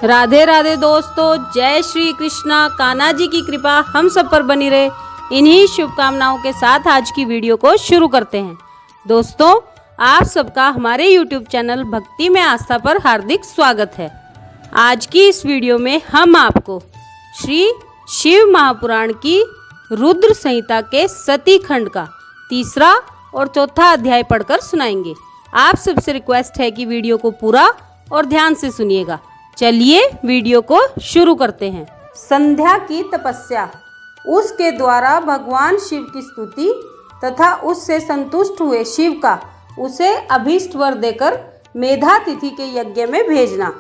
राधे राधे दोस्तों, जय श्री कृष्णा। कान्हा जी की कृपा हम सब पर बनी रहे, इन्हीं शुभकामनाओं के साथ आज की वीडियो को शुरू करते हैं। दोस्तों, आप सबका हमारे YouTube चैनल भक्ति में आस्था पर हार्दिक स्वागत है। आज की इस वीडियो में हम आपको श्री शिव महापुराण की रुद्र संहिता के सती खंड का तीसरा और चौथा अध्याय पढ़कर सुनाएंगे। आप सबसे रिक्वेस्ट है कि वीडियो को पूरा और ध्यान से सुनिएगा। चलिए वीडियो को शुरू करते हैं। संध्या की तपस्या। उसके द्वारा भगवान शिव की स्तुति तथा उससे संतुष्ट हुए शिव का उसे अभीष्ट वर देकर मेधा तिथि के यज्ञ में भेजना।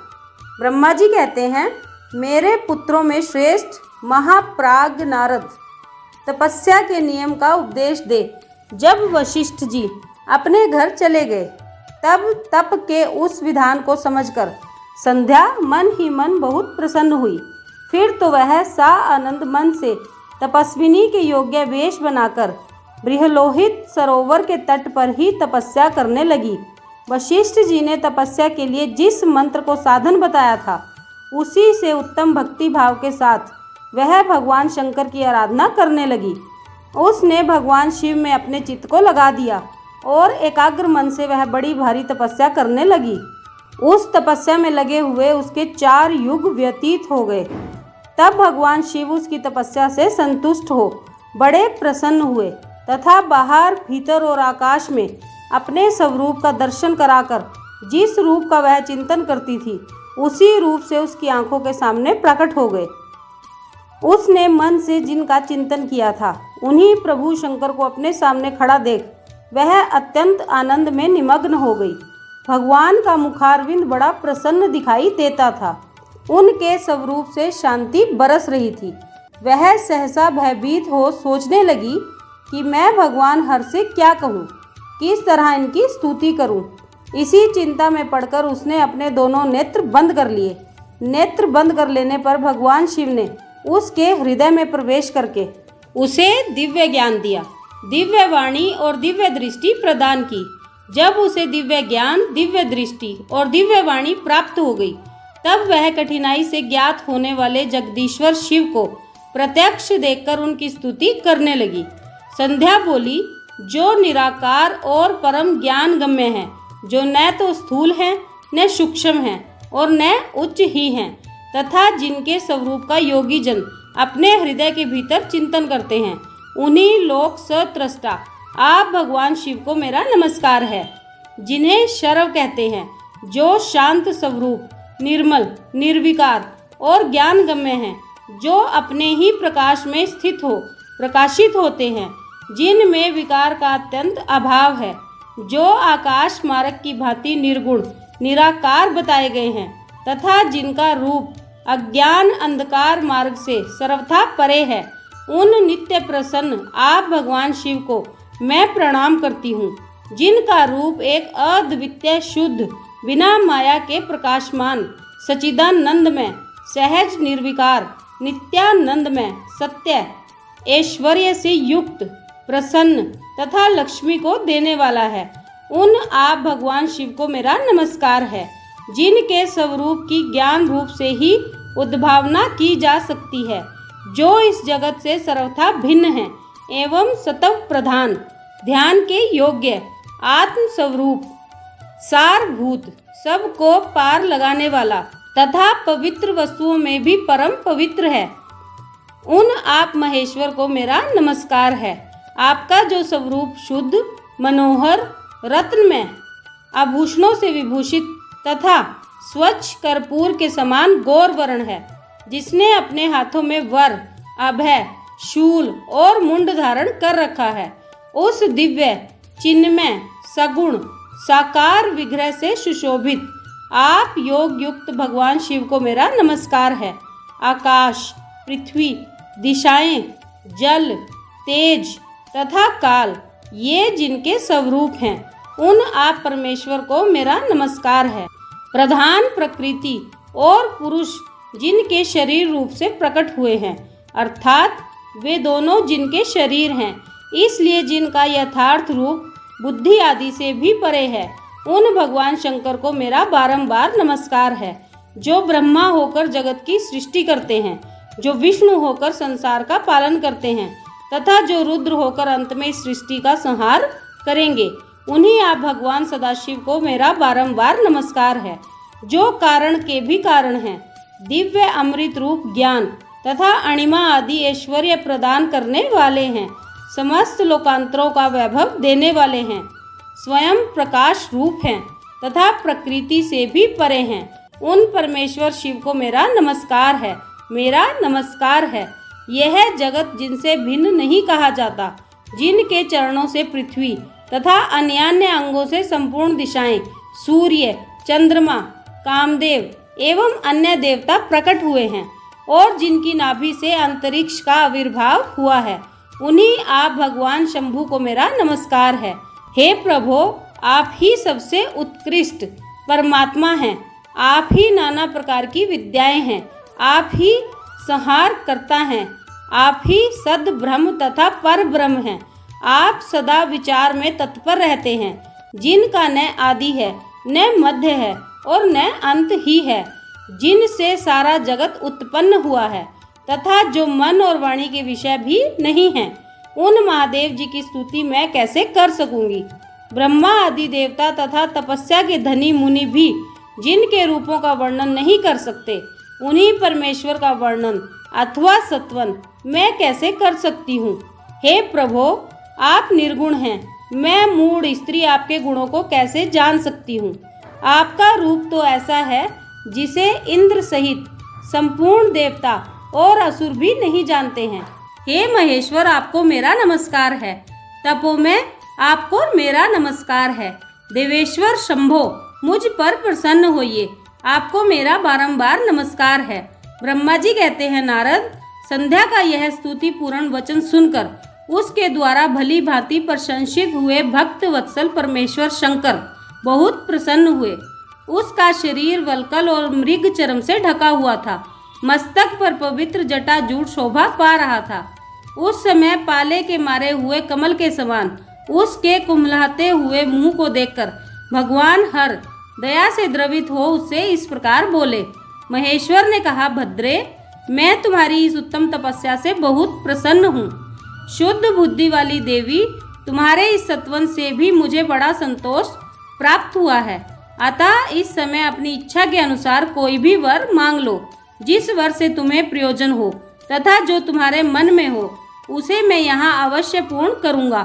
ब्रह्मा जी कहते हैं, मेरे पुत्रों में श्रेष्ठ महाप्राज्ञ नारद तपस्या के नियम का उपदेश दे। जब वशिष्ठ जी अपने घर चले गए तब तप के उस विधान को समझकर संध्या मन ही मन बहुत प्रसन्न हुई। फिर तो वह सा आनंद मन से तपस्विनी के योग्य वेश बनाकर बृहलोहित सरोवर के तट पर ही तपस्या करने लगी। वशिष्ठ जी ने तपस्या के लिए जिस मंत्र को साधन बताया था, उसी से उत्तम भक्ति भाव के साथ वह भगवान शंकर की आराधना करने लगी। उसने भगवान शिव में अपने चित्त को लगा दिया और एकाग्र मन से वह बड़ी भारी तपस्या करने लगी। उस तपस्या में लगे हुए उसके 4 युग व्यतीत हो गए। तब भगवान शिव उसकी तपस्या से संतुष्ट हो बड़े प्रसन्न हुए तथा बाहर भीतर और आकाश में अपने स्वरूप का दर्शन कराकर जिस रूप का वह चिंतन करती थी, उसी रूप से उसकी आंखों के सामने प्रकट हो गए। उसने मन से जिनका चिंतन किया था, उन्हीं प्रभु शंकर को अपने सामने खड़ा देख वह अत्यंत आनंद में निमग्न हो गई। भगवान का मुखारविंद बड़ा प्रसन्न दिखाई देता था। उनके स्वरूप से शांति बरस रही थी। वह सहसा भयभीत हो सोचने लगी कि मैं भगवान हर से क्या कहूँ, किस तरह इनकी स्तुति करूँ। इसी चिंता में पड़कर उसने अपने दोनों नेत्र बंद कर लिए। नेत्र बंद कर लेने पर भगवान शिव ने उसके हृदय में प्रवेश करके उसे दिव्य ज्ञान दिया, दिव्य वाणी और दिव्य दृष्टि प्रदान की। जब उसे दिव्य ज्ञान, दिव्य दृष्टि और दिव्य वाणी प्राप्त हो गई, तब वह कठिनाई से ज्ञात होने वाले जगदीश्वर शिव को प्रत्यक्ष देखकर उनकी स्तुति करने लगी। संध्या बोली, जो निराकार और परम ज्ञान गम्य है, जो न तो स्थूल हैं, न सूक्ष्म हैं और न उच्च ही हैं, तथा जिनके स्वरूप का योगी जन अपने हृदय के भीतर चिंतन करते हैं, उन्हीं लोक सत्रष्टा आप भगवान शिव को मेरा नमस्कार है। जिन्हें शरव कहते हैं, जो शांत स्वरूप, निर्मल, निर्विकार और ज्ञान गम्य हैं, जो अपने ही प्रकाश में स्थित हो प्रकाशित होते हैं, जिनमें विकार का अत्यंत अभाव है, जो आकाश मार्ग की भांति निर्गुण निराकार बताए गए हैं तथा जिनका रूप अज्ञान अंधकार मार्ग से सर्वथा परे है, उन नित्य प्रसन्न आप भगवान शिव को मैं प्रणाम करती हूँ। जिनका रूप एक अद्वितीय शुद्ध, बिना माया के प्रकाशमान, सच्चिदानंदमय, सहज निर्विकार, नित्यानंदमय, सत्य, ऐश्वर्य से युक्त, प्रसन्न तथा लक्ष्मी को देने वाला है, उन आप भगवान शिव को मेरा नमस्कार है। जिनके स्वरूप की ज्ञान रूप से ही उद्भावना की जा सकती है, जो इस जगत से सर्वथा भिन्न है एवं सतव प्रधान, ध्यान के योग्य, आत्म स्वरूप, सारभूत, सबको पार लगाने वाला तथा पवित्र वस्तुओं में भी परम पवित्र है, उन आप महेश्वर को मेरा नमस्कार है। आपका जो स्वरूप शुद्ध, मनोहर, रत्नमय, आभूषणों से विभूषित तथा स्वच्छ कर्पूर के समान गौर वर्ण है, जिसने अपने हाथों में वर, अभय, शूल और मुंड धारण कर रखा है, उस दिव्य, चिन्मय, सगुण, साकार विग्रह से सुशोभित आप योग युक्त भगवान शिव को मेरा नमस्कार है। आकाश, पृथ्वी, दिशाएं, जल, तेज तथा काल, ये जिनके स्वरूप हैं, उन आप परमेश्वर को मेरा नमस्कार है। प्रधान प्रकृति और पुरुष जिनके शरीर रूप से प्रकट हुए हैं, अर्थात वे दोनों जिनके शरीर हैं, इसलिए जिनका यथार्थ रूप बुद्धि आदि से भी परे है, उन भगवान शंकर को मेरा बारंबार नमस्कार है। जो ब्रह्मा होकर जगत की सृष्टि करते हैं, जो विष्णु होकर संसार का पालन करते हैं तथा जो रुद्र होकर अंत में सृष्टि का संहार करेंगे, उन्हीं आप भगवान सदाशिव को मेरा बारंबार नमस्कार है, जो कारण के भी कारण हैं, दिव्य अमृत रूप ज्ञान तथा अणिमा आदि ऐश्वर्य प्रदान करने वाले हैं, समस्त लोकांतरों का वैभव देने वाले हैं, स्वयं प्रकाश रूप हैं तथा प्रकृति से भी परे हैं। उन परमेश्वर शिव को मेरा नमस्कार है, मेरा नमस्कार है। यह जगत जिनसे भिन्न नहीं कहा जाता, जिनके चरणों से पृथ्वी तथा अन्यान्य अंगों से संपूर्ण दिशाएं, सूर्य, चंद्रमा, कामदेव एवं अन्य देवता प्रकट हुए हैं और जिनकी नाभि से अंतरिक्ष का आविर्भाव हुआ है, उन्हीं आप भगवान शंभु को मेरा नमस्कार है। हे प्रभो, आप ही सबसे उत्कृष्ट परमात्मा हैं, आप ही नाना प्रकार की विद्याएं हैं, आप ही संहार करता हैं, आप ही सद ब्रह्म तथा पर ब्रह्म हैं। आप सदा विचार में तत्पर रहते हैं, जिनका न आदि है, न मध्य है और न अंत ही है, जिनसे सारा जगत उत्पन्न हुआ है तथा जो मन और वाणी के विषय भी नहीं हैं। उन महादेव जी की स्तुति मैं कैसे कर सकूंगी। ब्रह्मा आदि देवता तथा तपस्या के धनी मुनि भी जिनके रूपों का वर्णन नहीं कर सकते, उन्हीं परमेश्वर का वर्णन अथवा सत्वन मैं कैसे कर सकती हूँ। हे प्रभो, आप निर्गुण हैं, मैं मूढ़ स्त्री आपके गुणों को कैसे जान सकती हूँ। आपका रूप तो ऐसा है जिसे इंद्र सहित संपूर्ण देवता और असुर भी नहीं जानते हैं। हे महेश्वर, आपको मेरा नमस्कार है। तपो में आपको मेरा नमस्कार है। देवेश्वर शंभो, मुझ पर प्रसन्न होइए, आपको मेरा बारंबार नमस्कार है। ब्रह्मा जी कहते हैं, नारद, संध्या का यह स्तुति पूर्ण वचन सुनकर उसके द्वारा भली भांति प्रशंसित हुए भक्त वत्सल परमेश्वर शंकर बहुत प्रसन्न हुए। उसका शरीर वल्कल और मृग चर्म से ढका हुआ था, मस्तक पर पवित्र जटाजूट शोभा पा रहा था। उस समय पाले के मारे हुए कमल के समान उसके कुम्हलाते हुए मुंह को देखकर भगवान हर दया से द्रवित हो उससे इस प्रकार बोले। महेश्वर ने कहा, भद्रे, मैं तुम्हारी इस उत्तम तपस्या से बहुत प्रसन्न हूँ। शुद्ध बुद्धि वाली देवी, तुम्हारे इस सत्वन से भी मुझे बड़ा संतोष प्राप्त हुआ है। अतः इस समय अपनी इच्छा के अनुसार कोई भी वर मांग लो, जिस वर से तुम्हें प्रयोजन हो तथा जो तुम्हारे मन में हो, उसे मैं यहाँ अवश्य पूर्ण करूँगा।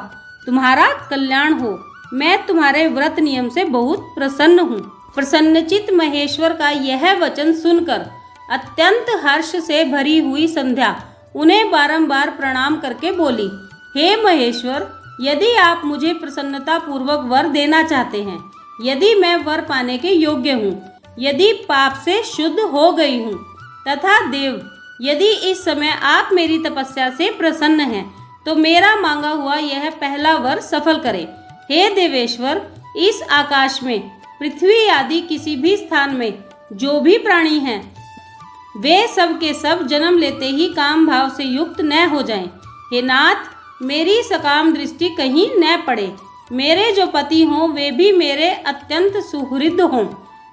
तुम्हारा कल्याण हो। मैं तुम्हारे व्रत नियम से बहुत प्रसन्न हूँ। प्रसन्नचित महेश्वर का यह वचन सुनकर अत्यंत हर्ष से भरी हुई संध्या उन्हें बारंबार प्रणाम करके बोली, हे महेश्वर, यदि आप मुझे प्रसन्नता पूर्वक वर देना चाहते हैं, यदि मैं वर पाने के योग्य हूँ, यदि पाप से शुद्ध हो गई हूँ तथा देव, यदि इस समय आप मेरी तपस्या से प्रसन्न हैं, तो मेरा मांगा हुआ यह पहला वर सफल करें। हे देवेश्वर, इस आकाश में, पृथ्वी आदि किसी भी स्थान में जो भी प्राणी हैं, वे सब के सब जन्म लेते ही काम भाव से युक्त न हो जाएं। हे नाथ, मेरी सकाम दृष्टि कहीं न पड़े। मेरे जो पति हों वे भी मेरे अत्यंत सुहृद हों।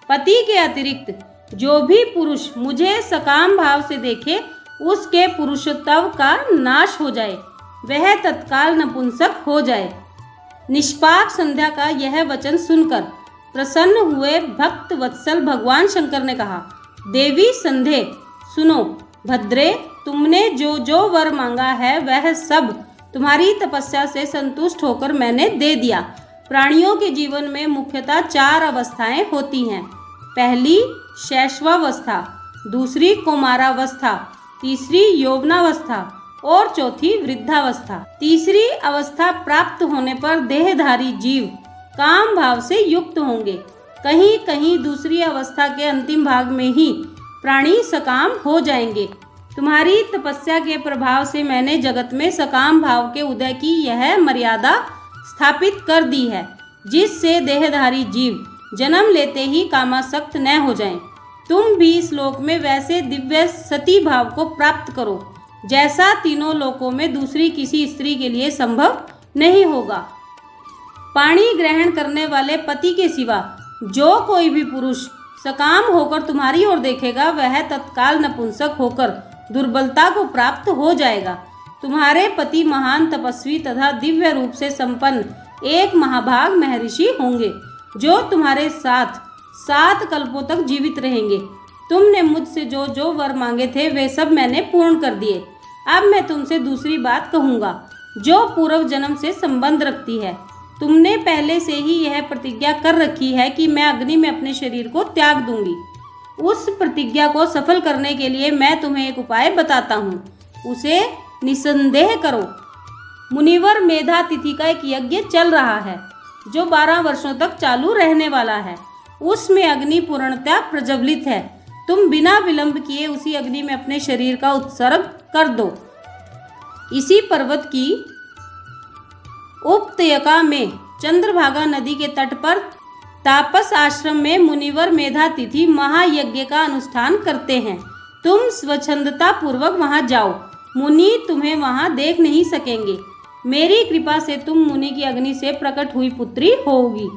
पति के अतिरिक्त जो भी पुरुष मुझे सकाम भाव से देखे, उसके पुरुषत्व का नाश हो जाए, वह तत्काल नपुंसक हो जाए। निष्पाप संध्या का यह वचन सुनकर प्रसन्न हुए भक्त वत्सल भगवान शंकर ने कहा, देवी संध्या, सुनो। भद्रे, तुमने जो जो वर मांगा है वह सब तुम्हारी तपस्या से संतुष्ट होकर मैंने दे दिया। प्राणियों के जीवन में मुख्यतः 4 अवस्थाएं होती हैं। पहली शैशवावस्था, दूसरी कौमारावस्था, तीसरी यौवनावस्था और चौथी वृद्धावस्था। तीसरी अवस्था प्राप्त होने पर देहधारी जीव काम भाव से युक्त होंगे। कहीं कहीं दूसरी अवस्था के अंतिम भाग में ही प्राणी सकाम हो जाएंगे। तुम्हारी तपस्या के प्रभाव से मैंने जगत में सकाम भाव के उदय की यह मर्यादा स्थापित कर दी है, जिससे देहधारी जीव जन्म लेते ही कामासक्त न हो जाएं। तुम भी इस लोक में वैसे दिव्य सती भाव को प्राप्त करो, जैसा तीनों लोकों में दूसरी किसी स्त्री के लिए संभव नहीं होगा। पाणी ग्रहण करने वाले पति के सिवा जो कोई भी पुरुष सकाम होकर तुम्हारी ओर देखेगा वह तत्काल नपुंसक होकर दुर्बलता को प्राप्त हो जाएगा। तुम्हारे पति महान तपस्वी तथा दिव्य रूप से संपन्न एक महाभाग महर्षि होंगे जो तुम्हारे साथ 7 कल्पों तक जीवित रहेंगे। तुमने मुझसे जो जो वर मांगे थे वे सब मैंने पूर्ण कर दिए। अब मैं तुमसे दूसरी बात कहूँगा जो पूर्व जन्म से संबंध रखती है। तुमने पहले से ही यह प्रतिज्ञा कर रखी है कि मैं अग्नि में अपने शरीर को त्याग दूंगी। उस प्रतिज्ञा को सफल करने के लिए मैं तुम्हें एक उपाय बताता हूँ, उसे निसंदेह करो। मुनिवर मेधा तिथि का एक यज्ञ चल रहा है जो 12 वर्षों तक चालू रहने वाला है। उसमें अग्नि पूर्णतः प्रज्वलित है। तुम बिना विलंब किए उसी अग्नि में अपने शरीर का उत्सर्ग कर दो। इसी पर्वत की उपत्यका में चंद्रभागा नदी के तट पर तापस आश्रम में मुनिवर मेधा तिथि महायज्ञ का अनुष्ठान करते हैं। तुम स्वच्छंदता पूर्वक वहां जाओ। मुनि तुम्हें वहां देख नहीं सकेंगे। मेरी कृपा से तुम मुनि की अग्नि से प्रकट हुई पुत्री होगी।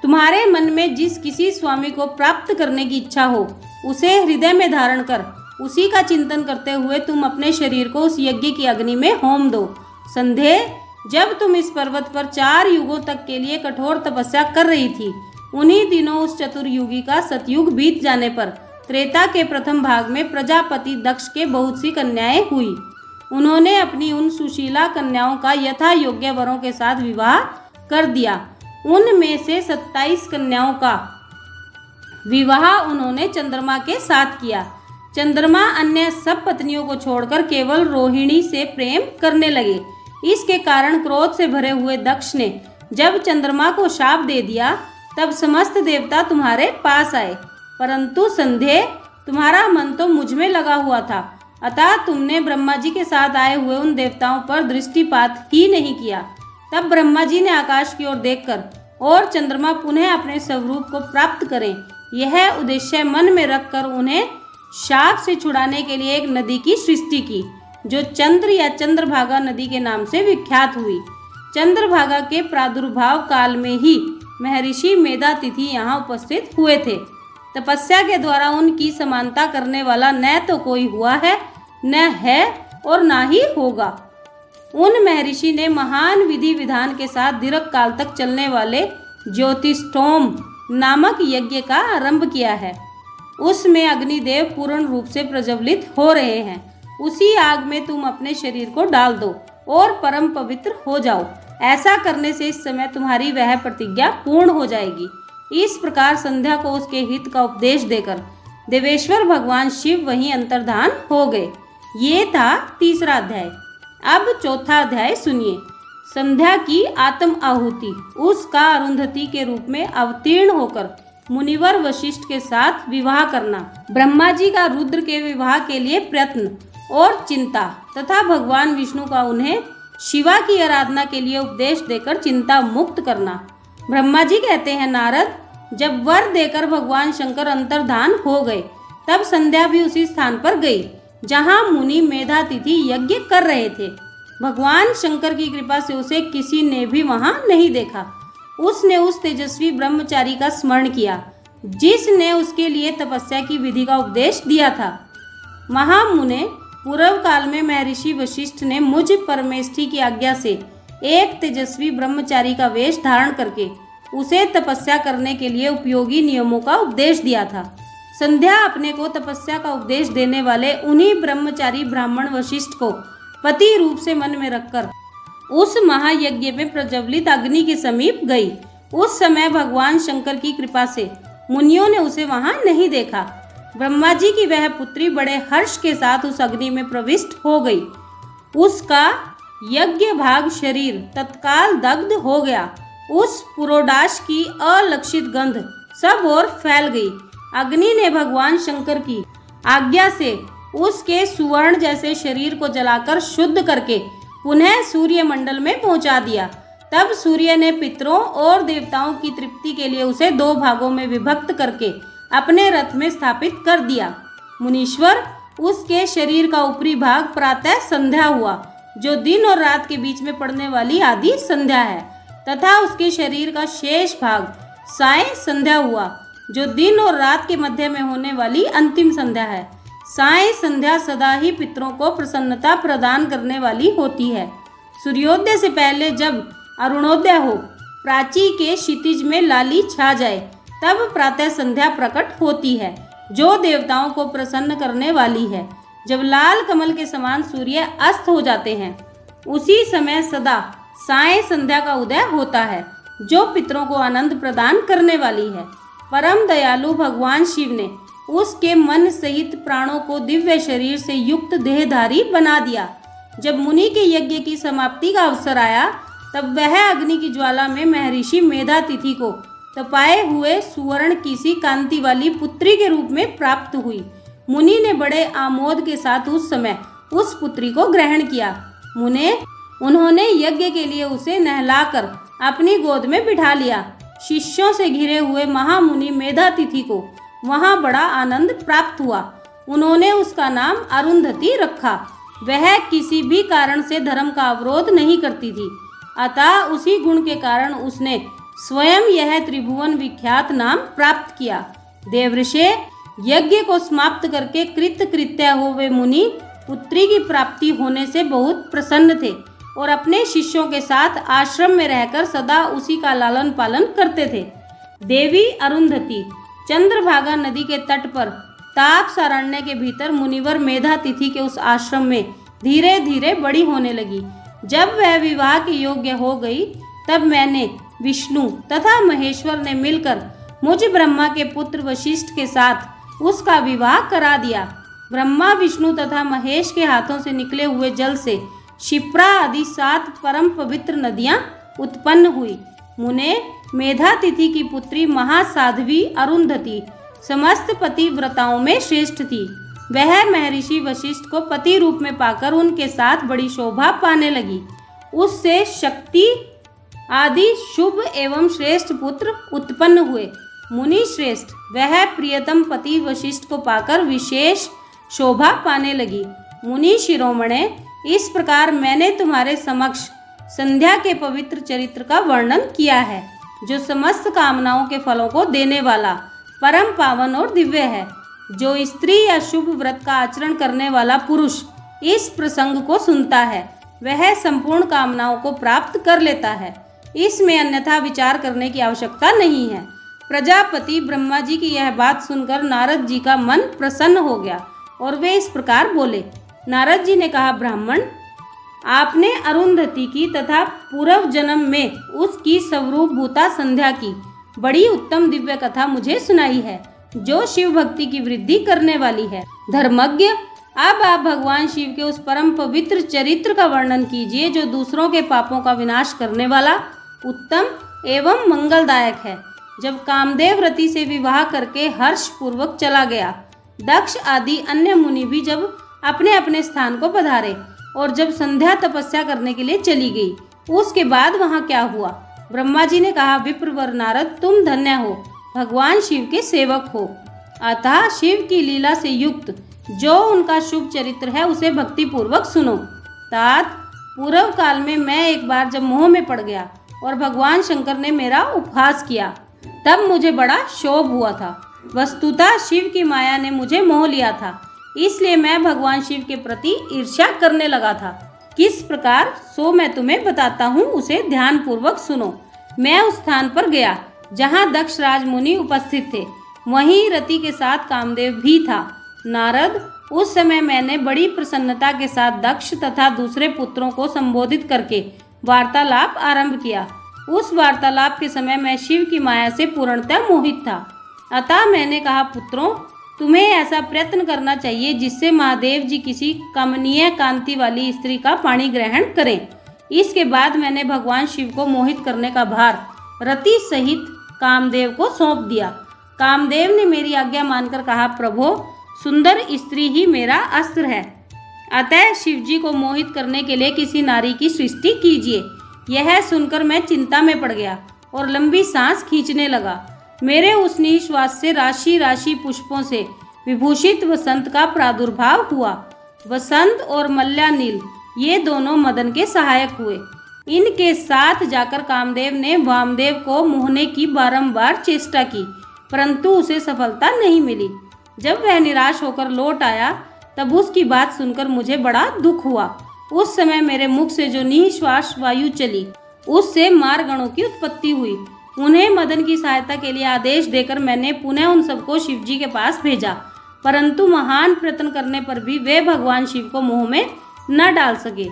तुम्हारे मन में जिस किसी स्वामी को प्राप्त करने की इच्छा हो उसे हृदय में धारण कर उसी का चिंतन करते हुए तुम अपने शरीर को उस यज्ञ की अग्नि में होम दो। संदेह, जब तुम इस पर्वत पर 4 युगों तक के लिए कठोर तपस्या कर रही थी, उन्हीं दिनों उस चतुर्युगी का सतयुग बीत जाने पर त्रेता के प्रथम भाग में प्रजापति दक्ष के बहुत सी कन्याएं हुई। उन्होंने अपनी उन सुशीला कन्याओं का यथा योग्य वरों के साथ विवाह कर दिया। उनमें से 27 कन्याओं का विवाह उन्होंने चंद्रमा के साथ किया। चंद्रमा अन्य सब पत्नियों को छोड़कर केवल रोहिणी से प्रेम करने लगे। इसके कारण क्रोध से भरे हुए दक्ष ने जब चंद्रमा को शाप दे दिया तब समस्त देवता तुम्हारे पास आए, परंतु संदेह, तुम्हारा मन तो मुझ में लगा हुआ था, अतः तुमने ब्रह्मा जी के साथ आए हुए उन देवताओं पर दृष्टिपात ही नहीं किया। तब ब्रह्मा जी ने आकाश की ओर देखकर और चंद्रमा पुनः अपने स्वरूप को प्राप्त करें यह उद्देश्य मन में रखकर उन्हें शाप से छुड़ाने के लिए एक नदी की सृष्टि की जो चंद्र या चंद्रभागा नदी के नाम से विख्यात हुई। चंद्रभागा के प्रादुर्भाव काल में ही महर्षि मेधा तिथि यहाँ उपस्थित हुए थे। तपस्या के द्वारा उनकी समानता करने वाला न तो कोई हुआ है, न है और न ही होगा। उन महर्षि ने महान विधि विधान के साथ दीर्घ काल तक चलने वाले ज्योतिष्ठोम नामक यज्ञ का आरंभ किया है। उसमें अग्निदेव पूर्ण रूप से प्रज्वलित हो रहे हैं। उसी आग में तुम अपने शरीर को डाल दो और परम पवित्र हो जाओ। ऐसा करने से इस समय तुम्हारी वह प्रतिज्ञा पूर्ण हो जाएगी। इस प्रकार संध्या को उसके हित का उपदेश देकर देवेश्वर भगवान शिव वहीं अंतर्धान हो गए। ये था 3रा अध्याय। अब 4था अध्याय सुनिए। संध्या की आत्म आहुति। उसका अरुंधति के रूप में अवतीर्ण होकर मुनिवर वशिष्ठ के साथ विवाह करना, ब्रह्मा जी का रुद्र के विवाह के लिए प्रयत्न और चिंता तथा भगवान विष्णु का उन्हें शिवा की आराधना के लिए उपदेश देकर चिंता मुक्त करना। ब्रह्मा जी कहते हैं, नारद, जब वर देकर भगवान शंकर अंतर्धान हो गए तब संध्या भी उसी स्थान पर गई जहां मुनि मेधा तिथि यज्ञ कर रहे थे। भगवान शंकर की कृपा से उसे किसी ने भी वहां नहीं देखा। उसने उस तेजस्वी ब्रह्मचारी का स्मरण किया जिसने उसके लिए तपस्या की विधि का उपदेश दिया था। महामुने, पूर्व काल में महर्षि वशिष्ठ ने मुझ परमेष्ठी की आज्ञा से एक तेजस्वी ब्रह्मचारी का वेश धारण करके उसे तपस्या करने के लिए उपयोगी नियमों का उपदेश दिया था। संध्या अपने को तपस्या का उपदेश देने वाले उन्हीं ब्रह्मचारी ब्राह्मण वशिष्ठ को पति रूप से मन में रखकर उस महायज्ञ में प्रज्वलित अग्नि के समीप गई। उस समय भगवान शंकर की कृपा से मुनियों ने उसे वहां नहीं देखा। ब्रह्मा जी की वह पुत्री बड़े हर्ष के साथ उस अग्नि में प्रविष्ट हो गई। उसका यज्ञ भाग शरीर तत्काल दग्ध हो गया। उस पुरोडाश की अलक्षित गंध सब ओर फैल गई। अग्नि ने भगवान शंकर की आज्ञा से उसके सुवर्ण जैसे शरीर को जलाकर शुद्ध करके पुनः सूर्य मंडल में पहुंचा दिया। तब सूर्य ने पितरों और देवताओं की तृप्ति के लिए उसे 2 भागों में विभक्त करके अपने रथ में स्थापित कर दिया। मुनीश्वर, उसके शरीर का ऊपरी भाग प्रातः संध्या हुआ, जो दिन और रात के बीच में पड़ने वाली आदि संध्या है, तथा उसके शरीर का शेष भाग साय संध्या हुआ। जो दिन और रात के मध्य में होने वाली अंतिम संध्या है। साय संध्या सदा ही पितरों को प्रसन्नता प्रदान करने वाली होती है। सूर्योदय से पहले जब अरुणोदय हो, प्राची के क्षितिज में लाली छा जाए, तब प्रातः संध्या प्रकट होती है, जो देवताओं को प्रसन्न करने वाली है। जब लाल कमल के समान सूर्य अस्त हो जाते हैं, उसी समय सदा साय संध्या का उदय होता है, जो पितरों को आनंद प्रदान करने वाली है। परम दयालु भगवान शिव ने उसके मन सहित प्राणों को दिव्य शरीर से युक्त देहधारी बना दिया। जब मुनि के यज्ञ की समाप्ति का अवसर आया, तब वह अग्नि की ज्वाला में महर्षि मेधातिथि को तपाए हुए सुवर्ण किसी कांति वाली पुत्री के रूप में प्राप्त हुई। मुनि ने बड़े आमोद के साथ उस समय उस पुत्री को ग्रहण किया। उन्होंने यज्ञ के लिए उसे नहलाकर अपनी गोद में बिठा लिया। शिष्यों से घिरे हुए महामुनि मेधातिथि को वहां बड़ा आनंद प्राप्त हुआ। उन्होंने उसका नाम अरुंधति रखा। वह किसी भी कारण से धर्म का अवरोध नहीं करती थी, अतः उसी गुण के कारण उसने स्वयं यह त्रिभुवन विख्यात नाम प्राप्त किया। देवऋषि यज्ञ को समाप्त करके कृत्य हो वे मुनि पुत्री की प्राप्ति होने से बहुत प्रसन्न थे और अपने शिष्यों के साथ आश्रम में रहकर सदा उसी का लालन पालन करते थे। देवी अरुंधति चंद्रभागा नदी के तट पर तापसारण्य के भीतर मुनिवर मेधातिथि के उस आश्रम में धीरे धीरे बड़ी होने लगी। जब वह विवाह के योग्य हो गई, तब मैंने, विष्णु तथा महेश्वर ने मिलकर मुझ ब्रह्मा के पुत्र वशिष्ठ के साथ उसका विवाह करा दिया। ब्रह्मा, विष्णु तथा महेश के हाथों से निकले हुए जल से क्षिप्रा आदि 7 परम पवित्र नदियां उत्पन्न हुई। मुने, मेधातिथि की पुत्री महासाध्वी अरुंधति समस्त पतिव्रताओं में श्रेष्ठ थी। वह महर्षि वशिष्ठ को पति रूप में पाकर उनके साथ बड़ी शोभा पाने लगी। उससे शक्ति आदि शुभ एवं श्रेष्ठ पुत्र उत्पन्न हुए। मुनि श्रेष्ठ वह प्रियतम पति वशिष्ठ को पाकर विशेष शोभा पाने लगी। मुनि शिरोमणे, इस प्रकार मैंने तुम्हारे समक्ष संध्या के पवित्र चरित्र का वर्णन किया है, जो समस्त कामनाओं के फलों को देने वाला, परम पावन और दिव्य है। जो स्त्री या शुभ व्रत का आचरण करने वाला पुरुष इस प्रसंग को सुनता है, वह संपूर्ण कामनाओं को प्राप्त कर लेता है। इसमें अन्यथा विचार करने की आवश्यकता नहीं है। प्रजापति ब्रह्मा जी की यह बात सुनकर नारद जी का मन प्रसन्न हो गया और वे इस प्रकार बोले। नारद जी ने कहा, ब्राह्मण, आपने अरुंधति की तथा पूर्व जन्म में उसकी स्वरूप भूता संध्या की बड़ी उत्तम दिव्य कथा मुझे सुनाई है, जो शिव भक्ति की वृद्धि करने वाली है। धर्मज्ञ, अब आप भगवान शिव के उस परम पवित्र चरित्र का वर्णन कीजिए, जो दूसरों के पापों का विनाश करने वाला, उत्तम एवं मंगलदायक है। जब कामदेव रति से विवाह करके हर्ष पूर्वक चला गया, दक्ष आदि अन्य मुनि भी जब अपने अपने स्थान को पधारे और जब संध्या तपस्या करने के लिए चली गई, उसके बाद वहाँ क्या हुआ? ब्रह्मा जी ने कहा, विप्रवर नारद, तुम धन्य हो, भगवान शिव के सेवक हो। अतः शिव की लीला से युक्त जो उनका शुभ चरित्र है, उसे भक्ति पूर्वक सुनो। तात, पूर्व काल में मैं एक बार जब मोह में पड़ गया और भगवान शंकर ने मेरा उपहास किया, तब मुझे बड़ा क्षोभ हुआ था। वस्तुतः शिव की माया ने मुझे मोह लिया था, इसलिए मैं भगवान शिव के प्रति ईर्ष्या करने लगा था। किस प्रकार, सो मैं तुम्हें बताता हूँ, उसे ध्यान पूर्वक सुनो। मैं उस स्थान पर गया जहाँ दक्ष राज मुनि उपस्थित थे, वहीं रति के साथ कामदेव भी था। नारद, उस समय मैंने बड़ी प्रसन्नता के साथ दक्ष तथा दूसरे पुत्रों को संबोधित करके वार्तालाप आरंभ किया। उस वार्तालाप के समय मैं शिव की माया से पूर्णतः मोहित था। अतः मैंने कहा, पुत्रों, तुम्हें ऐसा प्रयत्न करना चाहिए जिससे महादेव जी किसी कमनीय कांति वाली स्त्री का पाणी ग्रहण करें। इसके बाद मैंने भगवान शिव को मोहित करने का भार रति सहित कामदेव को सौंप दिया। कामदेव ने मेरी आज्ञा मानकर कहा, प्रभो, सुंदर स्त्री ही मेरा अस्त्र है, अतः शिव जी को मोहित करने के लिए किसी नारी की सृष्टि कीजिए। यह सुनकर मैं चिंता में पड़ गया और लंबी सांस खींचने लगा। मेरे उस निश्वास से राशि राशि पुष्पों से विभूषित वसंत का प्रादुर्भाव हुआ। वसंत और मल्यानील ये दोनों मदन के सहायक हुए। इनके साथ जाकर कामदेव ने वामदेव को मोहने की बारंबार चेष्टा की, परंतु उसे सफलता नहीं मिली। जब वह निराश होकर लौट आया तब उसकी बात सुनकर मुझे बड़ा दुख हुआ। उस समय मेरे मुख से जो निश्वास वायु चली उससे मारगणों की उत्पत्ति हुई। उन्हें मदन की सहायता के लिए आदेश देकर मैंने पुनः उन सबको शिव जी के पास भेजा, परंतु महान प्रयत्न करने पर भी वे भगवान शिव को मोह में न डाल सके।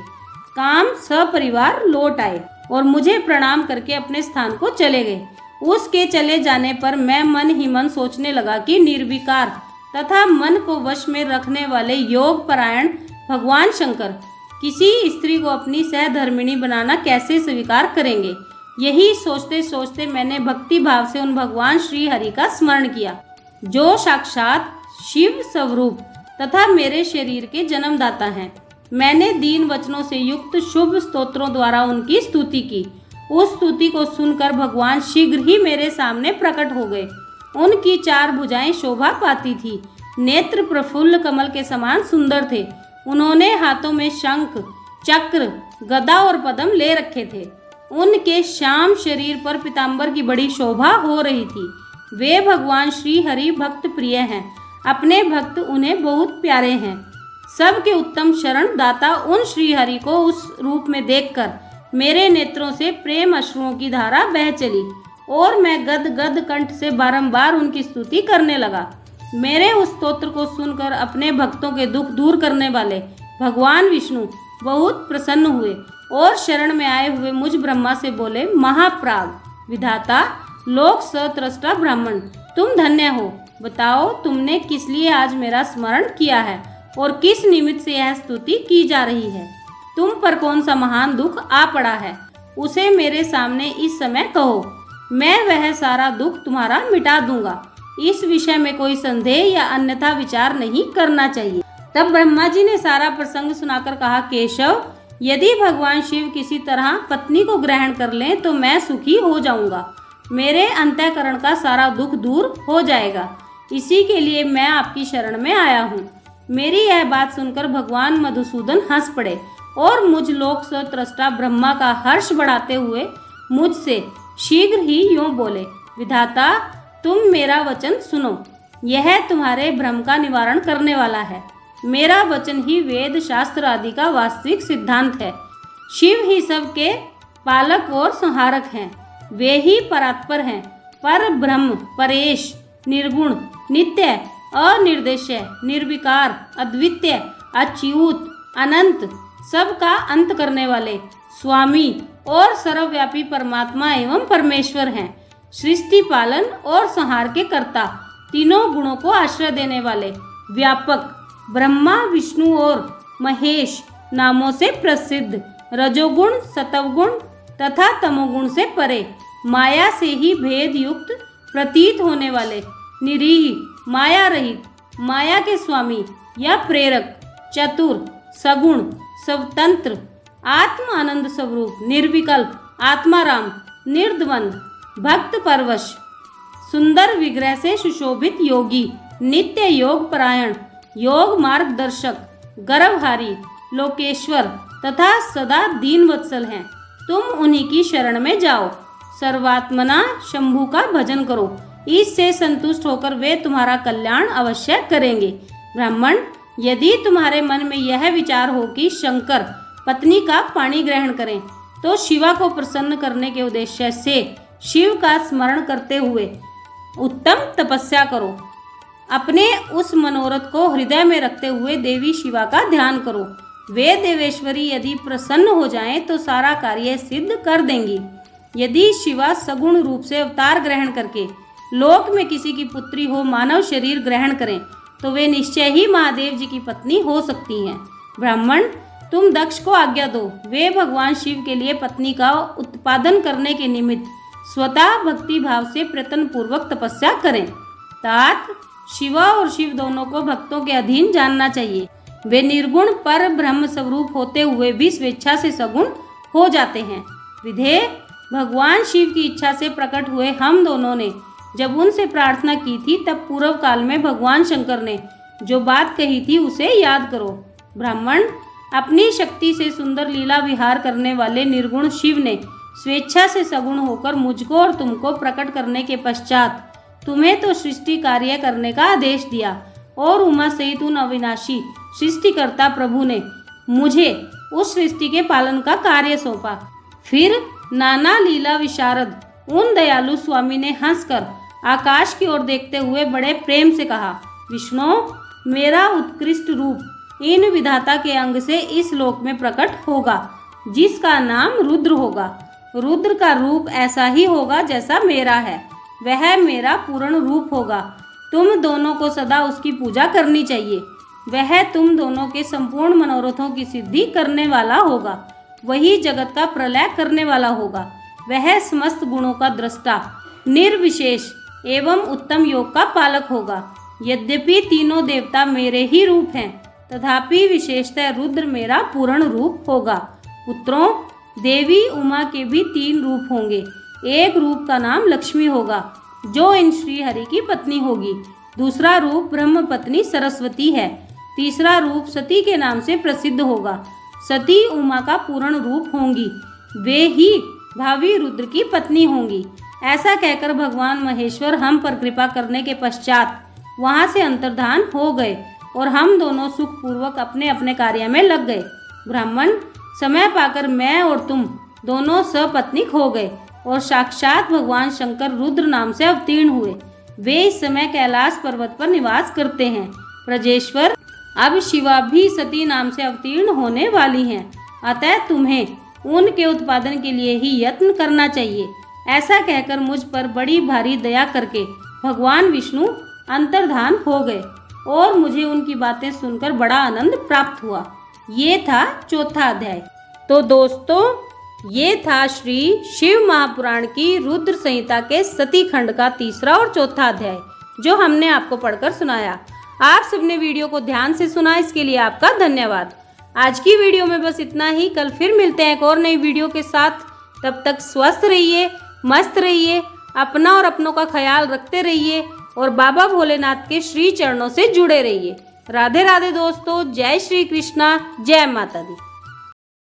काम सपरिवार लौट आए और मुझे प्रणाम करके अपने स्थान को चले गए। उसके चले जाने पर मैं मन ही मन सोचने लगा कि निर्विकार तथा मन को वश में रखने वाले योग परायण भगवान शंकर किसी स्त्री को अपनी सहधर्मिणी बनाना कैसे स्वीकार करेंगे। यही सोचते सोचते मैंने भक्ति भाव से उन भगवान श्री हरि का स्मरण किया, जो साक्षात शिव स्वरूप तथा मेरे शरीर के जन्मदाता हैं। मैंने दीन वचनों से युक्त शुभ स्तोत्रों द्वारा उनकी स्तुति की। उस स्तुति को सुनकर भगवान शीघ्र ही मेरे सामने प्रकट हो गए। उनकी 4 भुजाएं शोभा पाती थी, नेत्र प्रफुल्ल कमल के समान सुंदर थे। उन्होंने हाथों में शंख, चक्र, गदा और पद्म ले रखे थे। उनके श्याम शरीर पर पीतांबर की बड़ी शोभा हो रही थी। वे भगवान श्री हरि भक्त प्रिय हैं, अपने भक्त उन्हें बहुत प्यारे हैं। सबके उत्तम शरण दाता उन श्री हरि को उस रूप में देखकर मेरे नेत्रों से प्रेम अश्रुओं की धारा बह चली और मैं गद गद कंठ से बारंबार उनकी स्तुति करने लगा। मेरे उस स्तोत्र को सुनकर अपने भक्तों के दुख दूर करने वाले भगवान विष्णु बहुत प्रसन्न हुए और शरण में आए हुए मुझ ब्रह्मा से बोले, महाप्राग विधाता लोक सत्रष्टा ब्राह्मण, तुम धन्य हो। बताओ तुमने किस लिए आज मेरा स्मरण किया है और किस निमित्त से यह स्तुति की जा रही है। तुम पर कौन सा महान दुख आ पड़ा है, उसे मेरे सामने इस समय कहो। मैं वह सारा दुख तुम्हारा मिटा दूंगा। इस विषय में कोई संदेह या अन्यथा विचार नहीं करना चाहिए। तब ब्रह्मा जी ने सारा प्रसंग सुनाकर कहा, केशव, यदि भगवान शिव किसी तरह पत्नी को ग्रहण कर लें तो मैं सुखी हो जाऊंगा। मेरे अंतःकरण का सारा दुख दूर हो जाएगा। इसी के लिए मैं आपकी शरण में आया हूँ। मेरी यह बात सुनकर भगवान मधुसूदन हंस पड़े और मुझ लोक सत्रष्टा ब्रह्मा का हर्ष बढ़ाते हुए मुझसे शीघ्र ही यूं बोले, विधाता तुम मेरा वचन सुनो। यह तुम्हारे भ्रम का निवारण करने वाला है। मेरा वचन ही वेद शास्त्र आदि का वास्तविक सिद्धांत है। शिव ही सबके पालक और संहारक हैं। वे ही परात्पर हैं, पर ब्रह्म, परेश, निर्गुण, नित्य, अनिर्देश्य, निर्विकार, अद्वितीय, अच्युत, अनंत, सबका अंत करने वाले स्वामी और सर्वव्यापी परमात्मा एवं परमेश्वर हैं। सृष्टि पालन और संहार के कर्ता, तीनों गुणों को आश्रय देने वाले, व्यापक, ब्रह्मा, विष्णु और महेश नामों से प्रसिद्ध, रजोगुण, सतवगुण तथा तमोगुण से परे, माया से ही भेद युक्त प्रतीत होने वाले, निरीह, माया रहित, माया के स्वामी या प्रेरक, चतुर, सगुण, स्वतंत्र, आत्म आनंद स्वरूप, निर्विकल्प, आत्माराम, निर्द्वंद, भक्त परवश, सुंदर विग्रह से सुशोभित योगी, नित्य योग परायण, योग मार्गदर्शक, गर्भहारी, लोकेश्वर तथा सदा दीन वत्सल हैं। तुम उन्हीं की शरण में जाओ। सर्वात्मना शंभु का भजन करो। इससे संतुष्ट होकर वे तुम्हारा कल्याण अवश्य करेंगे। ब्राह्मण, यदि तुम्हारे मन में यह विचार हो कि शंकर पत्नी का पाणी ग्रहण करें, तो शिवा को प्रसन्न करने के उद्देश्य से शिव का स्मरण करते हुए उत्तम तपस्या करो। अपने उस मनोरथ को हृदय में रखते हुए देवी शिवा का ध्यान करो। वे देवेश्वरी यदि प्रसन्न हो जाएं तो सारा कार्य सिद्ध कर देंगी। यदि शिवा सगुण रूप से अवतार ग्रहण करके लोक में किसी की पुत्री हो मानव शरीर ग्रहण करें तो वे निश्चय ही महादेव जी की पत्नी हो सकती हैं। ब्राह्मण, तुम दक्ष को आज्ञा दो, वे भगवान शिव के लिए पत्नी का उत्पादन करने के निमित्त स्वतः भक्ति भाव से प्रयत्न पूर्वक तपस्या करें। तात, शिवा और शिव दोनों को भक्तों के अधीन जानना चाहिए। वे निर्गुण पर ब्रह्म स्वरूप होते हुए भी स्वेच्छा से सगुण हो जाते हैं। विधे, भगवान शिव की इच्छा से प्रकट हुए हम दोनों ने जब उनसे प्रार्थना की थी तब पूर्व काल में भगवान शंकर ने जो बात कही थी उसे याद करो। ब्राह्मण, अपनी शक्ति से सुंदर लीला विहार करने वाले निर्गुण शिव ने स्वेच्छा से सगुण होकर मुझको और तुमको प्रकट करने के पश्चात तुम्हें तो सृष्टि कार्य करने का आदेश दिया और उमा सहित उन अविनाशी सृष्टिकर्ता प्रभु ने मुझे उस सृष्टि के पालन का कार्य सौंपा। फिर नाना लीला विशारद उन दयालु स्वामी ने हंसकर आकाश की ओर देखते हुए बड़े प्रेम से कहा, विष्णु, मेरा उत्कृष्ट रूप इन विधाता के अंग से इस लोक में प्रकट होगा, जिसका नाम रुद्र होगा। रुद्र का रूप ऐसा ही होगा जैसा मेरा है, वह मेरा पूर्ण रूप होगा। तुम दोनों को सदा उसकी पूजा करनी चाहिए। वह तुम दोनों के संपूर्ण मनोरथों की सिद्धि करने वाला होगा। वही जगत का प्रलय करने वाला होगा। वह समस्त गुणों का दृष्टा, निर्विशेष एवं उत्तम योग का पालक होगा। यद्यपि तीनों देवता मेरे ही रूप हैं, तथापि विशेषतः रुद्र मेरा पूर्ण रूप होगा। पुत्रों, देवी उमा के भी 3 रूप होंगे। एक रूप का नाम लक्ष्मी होगा, जो इन श्री हरि की पत्नी होगी। दूसरा रूप ब्रह्म पत्नी सरस्वती है। तीसरा रूप सती के नाम से प्रसिद्ध होगा। सती उमा का पूर्ण रूप होंगी। वे ही भावी रुद्र की पत्नी होंगी। ऐसा कहकर भगवान महेश्वर हम पर कृपा करने के पश्चात वहां से अंतर्धान हो गए और हम दोनों सुखपूर्वक अपने अपने कार्य में लग गए। ब्राह्मण, समय पाकर मैं और तुम दोनों सपत्नीक हो गए और साक्षात भगवान शंकर रुद्र नाम से अवतीर्ण हुए। वे इस समय कैलाश पर्वत पर निवास करते हैं। ब्रजेश्वर, अब शिवा भी सती नाम से अवतीर्ण होने वाली हैं, अतः तुम्हें उनके उत्पादन के लिए ही यत्न करना चाहिए। ऐसा कहकर मुझ पर बड़ी भारी दया करके भगवान विष्णु अंतर्धान हो गए और मुझे उनकी बातें सुनकर बड़ा आनंद प्राप्त हुआ। ये था 4था अध्याय। तो दोस्तों, ये था श्री शिव महापुराण की रुद्र संहिता के सती खंड का 3रा और 4था अध्याय, जो हमने आपको पढ़कर सुनाया। आप सबने वीडियो को ध्यान से सुना, इसके लिए आपका धन्यवाद। आज की वीडियो में बस इतना ही। कल फिर मिलते हैं एक और नई वीडियो के साथ। तब तक स्वस्थ रहिए, मस्त रहिए, अपना और अपनों का ख्याल रखते रहिए और बाबा भोलेनाथ के श्री चरणों से जुड़े रहिए। राधे राधे दोस्तों, जय श्री कृष्णा, जय माता दी।